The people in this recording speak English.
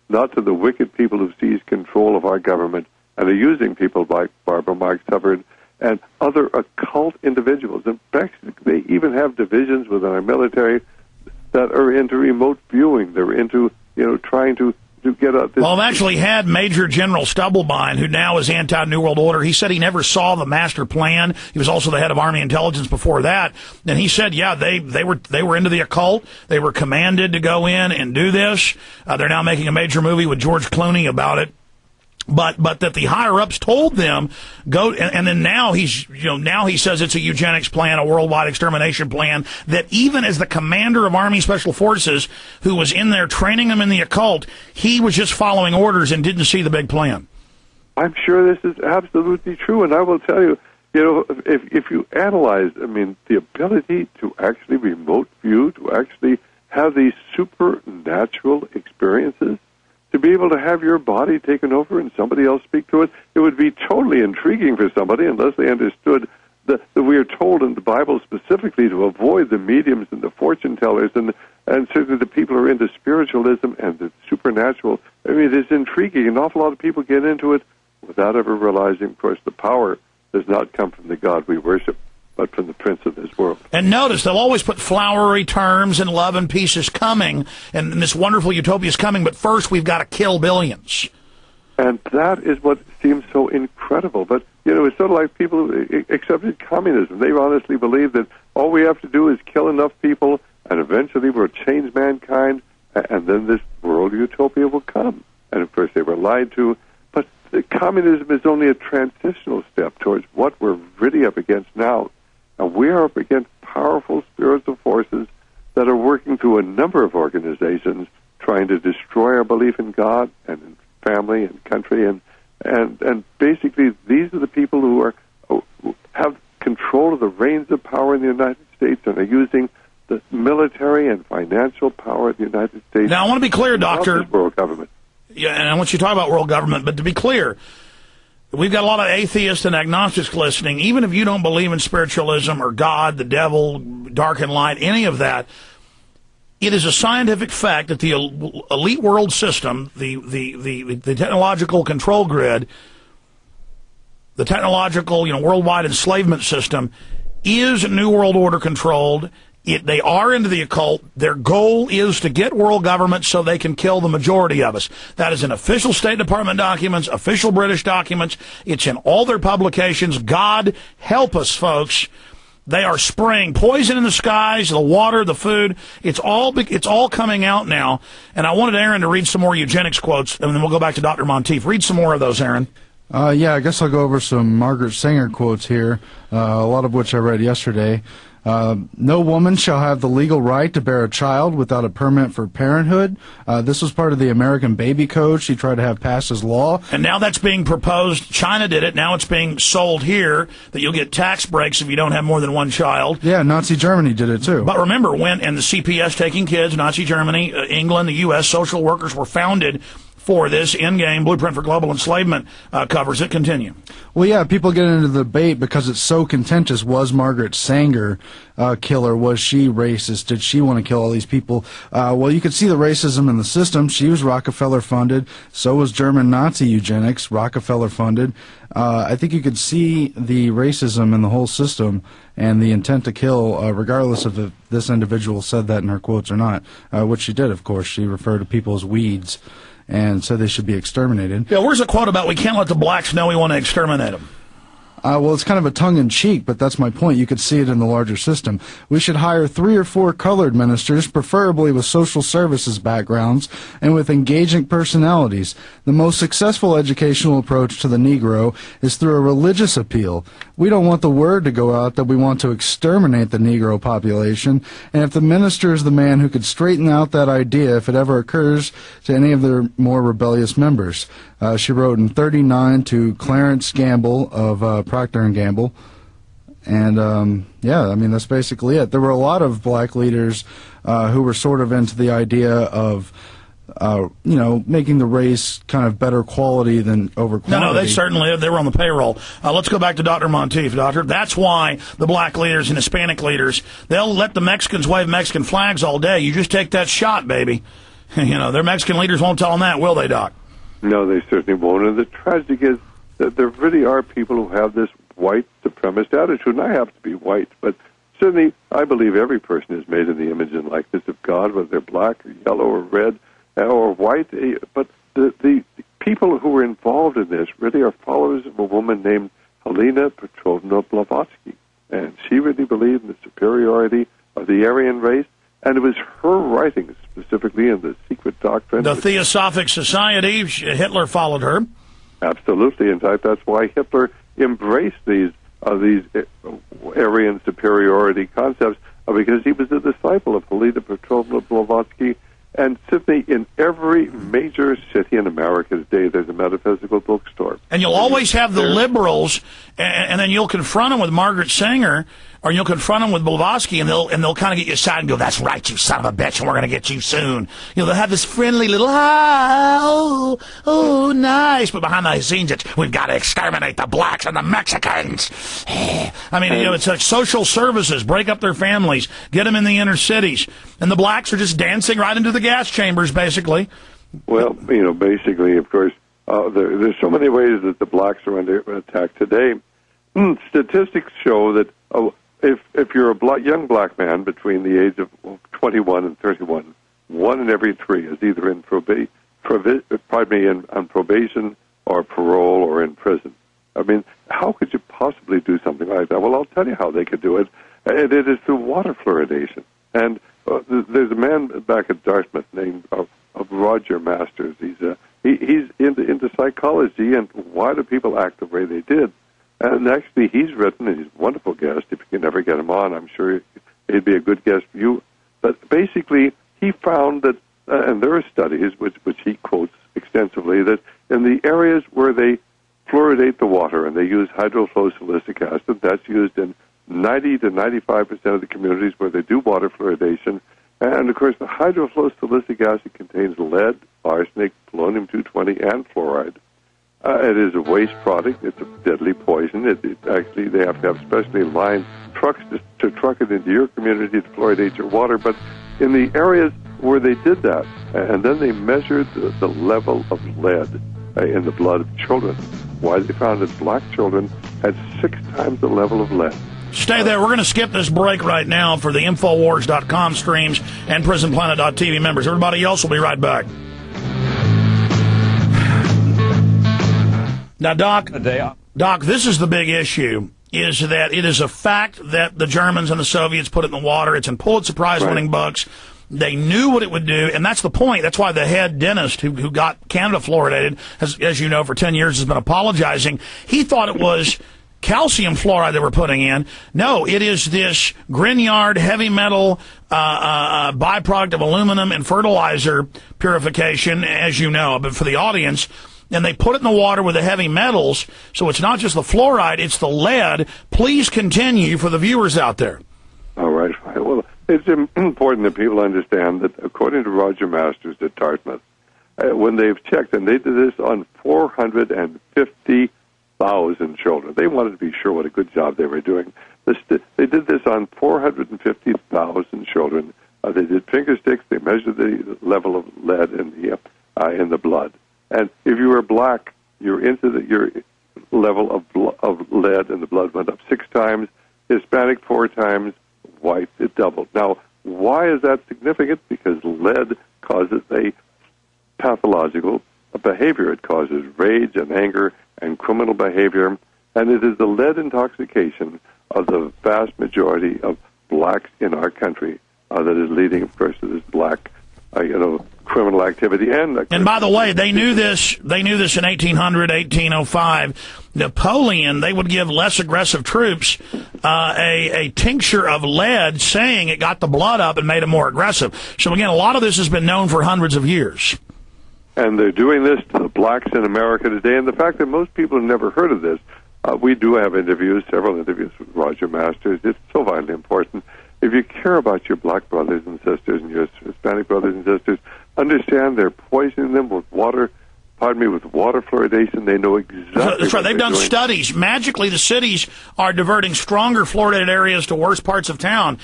not to the wicked people who seize control of our government and are using people like Barbara Marx Hubbard and other occult individuals. In fact, they even have divisions within our military that are into remote viewing. They're into, trying to get out this. Well, I've actually had Major General Stubblebine, who now is anti-New World Order. He said he never saw the master plan. He was also the head of Army intelligence before that. And he said, yeah, they were into the occult. They were commanded to go in and do this. They're now making a major movie with George Clooney about it. But that the higher ups told them go, and then now he says it's a eugenics plan, a worldwide extermination plan, that even as the commander of Army Special Forces, who was in there training them in the occult, he was just following orders and didn't see the big plan. I'm sure this is absolutely true, and I will tell you, if you analyze, the ability to actually remote view, to actually have these supernatural experiences, to be able to have your body taken over and somebody else speak to it, it would be totally intriguing for somebody unless they understood that we are told in the Bible specifically to avoid the mediums and the fortune tellers and certainly the people who are into spiritualism and the supernatural. It's intriguing. An awful lot of people get into it without ever realizing, of course, the power does not come from the God we worship, but from the prince of this world. And notice, they'll always put flowery terms and love and peace is coming, and this wonderful utopia is coming, but first we've got to kill billions. And that is what seems so incredible. But, it's sort of like people who accepted communism. They honestly believe that all we have to do is kill enough people, and eventually we'll change mankind, and then this world utopia will come. And, of course, they were lied to. But communism is only a transitional step towards what we're really up against now. And we are up against powerful spiritual forces that are working through a number of organizations trying to destroy our belief in God and in family and country. And basically, these are the people who have control of the reins of power in the United States and are using the military and financial power of the United States. Now, I want to be clear, Doctor. World government. Yeah, and I want you to talk about world government, but to be clear, we've got a lot of atheists and agnostics listening. Even if you don't believe in spiritualism or God, the devil, dark and light, any of that, it is a scientific fact that the elite world system, the technological control grid, the technological, worldwide enslavement system is New World Order controlled. They are into the occult. Their goal is to get world government so they can kill the majority of us. That is in official State Department documents, official British documents. It's in all their publications. God help us, folks. They are spraying poison in the skies, the water, the food. It's all coming out now. And I wanted Aaron to read some more eugenics quotes, and then we'll go back to Dr. Monteith. Read some more of those, Aaron. Yeah, I guess I'll go over some Margaret Sanger quotes here, a lot of which I read yesterday. No woman shall have the legal right to bear a child without a permit for parenthood. This was part of the American Baby Code she tried to have passed as law. And now that's being proposed. China did it. Now it's being sold here that you'll get tax breaks if you don't have more than one child. Yeah, Nazi Germany did it too. But remember, and the CPS taking kids, Nazi Germany, England, the U.S., social workers were founded for this Endgame Blueprint for Global Enslavement covers it. Continue. Well, yeah, people get into the debate because it's so contentious. Was Margaret Sanger killer? Was she racist? Did she want to kill all these people? Well, you could see the racism in the system. She was Rockefeller-funded. So was German Nazi eugenics, Rockefeller-funded. I think you could see the racism in the whole system and the intent to kill, regardless of if this individual said that in her quotes or not, which she did, of course. She referred to people as weeds and said they should be exterminated. Yeah, where's the quote about we can't let the blacks know we want to exterminate them? Well, it's kind of a tongue-in-cheek, but that's my point. You could see it in the larger system. We should hire 3 or 4 colored ministers, preferably with social services backgrounds and with engaging personalities. The most successful educational approach to the Negro is through a religious appeal. We don't want the word to go out that we want to exterminate the Negro population, and if the minister is the man who could straighten out that idea if it ever occurs to any of their more rebellious members. She wrote in 1939 to Clarence Gamble of Procter & Gamble. And, yeah, I mean, that's basically it. There were a lot of black leaders who were sort of into the idea of, making the race kind of better quality than over quantity. No, they were on the payroll. Let's go back to Dr. Monteith, Doctor. That's why the black leaders and Hispanic leaders, they'll let the Mexicans wave Mexican flags all day. You just take that shot, baby. Their Mexican leaders won't tell them that, will they, Doc? No, they certainly won't. And the tragedy is that there really are people who have this white supremacist attitude, and I happen to be white, but certainly I believe every person is made in the image and likeness of God, whether they're black or yellow or red or white. But the people who are involved in this really are followers of a woman named Helena Petrovna Blavatsky, and she really believed in the superiority of the Aryan race. And it was her writings, specifically in the Secret Doctrine. The Theosophic Society, Hitler followed her. Absolutely. In fact, that's why Hitler embraced these Aryan superiority concepts, because he was a disciple of Helena Petrovna Blavatsky. And simply in every major city in America today, there's a metaphysical bookstore. And you'll always have the liberals, and then you'll confront them with Margaret Sanger, or you'll confront them with Blavatsky, and they'll kind of get you aside and go, "That's right, you son of a bitch, and we're going to get you soon." They'll have this friendly little, oh, nice, but behind the scenes, we've got to exterminate the blacks and the Mexicans. I mean, it's like social services, break up their families, get them in the inner cities, and the blacks are just dancing right into the gas chambers, basically. Well, basically, of course, there's so many ways that the blacks are under attack today. Statistics show that if you're a young black man between the age of 21 and 31, 1 in every 3 is either on probation or parole or in prison. I mean, how could you possibly do something like that? Well, I'll tell you how they could do it. And it is through water fluoridation. And there's a man back at Dartmouth named Roger Masters. He's into psychology and why do people act the way they did. And actually, he's written, and he's a wonderful guest. If you can ever get him on, I'm sure he'd be a good guest for you. But basically, he found that, and there are studies which he quotes extensively, that in the areas where they fluoridate the water and they use hydrofluosilicic acid, that's used in 90 to 95% of the communities where they do water fluoridation. And, of course, the hydrofluosilicic acid contains lead, arsenic, polonium-220, and fluoride. It is a waste product. It's a deadly poison. Actually, they have to have specially lined trucks to truck it into your community to fluoridate your water. But in the areas where they did that, and then they measured the level of lead in the blood of children, why they found that black children had 6 times the level of lead. Stay there. We're going to skip this break right now for the Infowars.com streams and PrisonPlanet.tv members. Everybody else will be right back. Now, Doc, this is the big issue, is that it is a fact that the Germans and the Soviets put it in the water. It's in Pulitzer Prize-winning books. They knew what it would do, and that's the point. That's why the head dentist who got Canada fluoridated, as you know, for 10 years has been apologizing. He thought it was calcium fluoride they were putting in. No, it is this Grignard heavy metal byproduct of aluminum and fertilizer purification, as you know. But for the audience, and they put it in the water with the heavy metals, so it's not just the fluoride, it's the lead. Please continue for the viewers out there. All right. Well, it's important that people understand that according to Roger Masters at Dartmouth, when they've checked, and they did this on 450,000 children. They wanted to be sure what a good job they were doing. They did this on 450,000 children. They did finger sticks. They measured the level of lead in the blood. And if you were black, your level of lead in the blood went up 6 times. Hispanic 4 times. White, it doubled. Now, why is that significant? Because lead causes a pathological behavior. It causes rage and anger and criminal behavior. And it is the lead intoxication of the vast majority of blacks in our country that is leading, of course, to this black, criminal activity. And by the way, they knew this. They knew this in 1800, 1805. Napoleon, they would give less aggressive troops a tincture of lead, saying it got the blood up and made them more aggressive. So again, a lot of this has been known for hundreds of years. And they're doing this to the blacks in America today. And the fact that most people have never heard of this, we do have several interviews with Roger Masters. It's so vitally important. If you care about your black brothers and sisters and your Hispanic brothers and sisters, understand they're poisoning them with water fluoridation. They know exactly. That's right. They've done studies. Magically, the cities are diverting stronger fluoridated areas to worse parts of town.